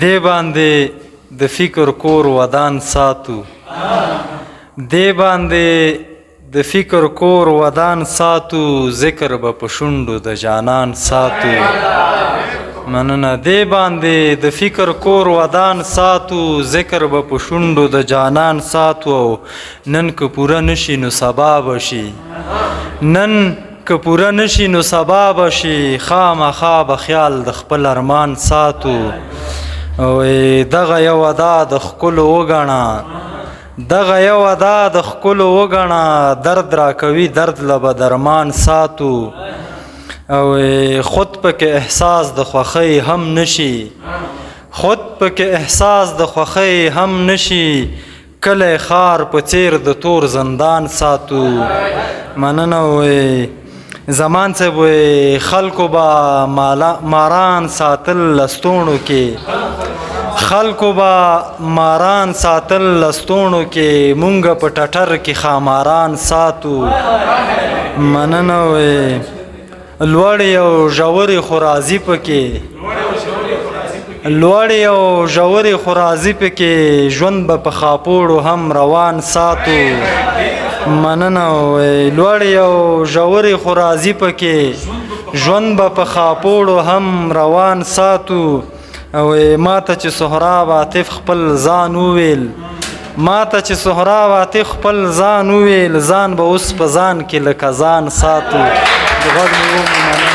دې باندې د فکر کور ودان ساتو دې باندې د فکر کور ودان ساتو ذکر به په شونډو د جانان ساتو مننه دې باندې د فکر کور ودان ساتو ذکر به په شونډو د جانان ساتو نن که پوره نشي نو سبا به شي نن که پوره نشي نو سبا به شي خامخا به خیال د خپل ارمان ساتو دغه یو ادا د ښکلو وګڼه دغه یو ادا د ښکلو وګڼه درد راکوي درد له به درمان ساتو او خود پکې احساس د خوښۍ هم نشي خود پکې احساس د خوښۍ هم نشي کلی ښار په څیر د تور زندان ساتو مننه زمان صاحب خلکو به ماران ساتل لستوڼو کې خلکو به ماران ساتل لستوڼو کې مونږ په ټټر کې خاماران ساتو مننه لوړې او ژورې خو راځي پکې لوړې او ژورې خو راځي پکې ژوند به په خاپوړو هم روان ساتو مننه لوړې او ژورې خو راځي پکې ژوند به په خاپوړو هم روان ساتو او ماته چې سهراب عاطف خپل ځان وویل ماته چې سهراب عاطف خپل ځان وویل ځان به اوس په ځان کې لکه ځان ساتو د غږ مې ومنه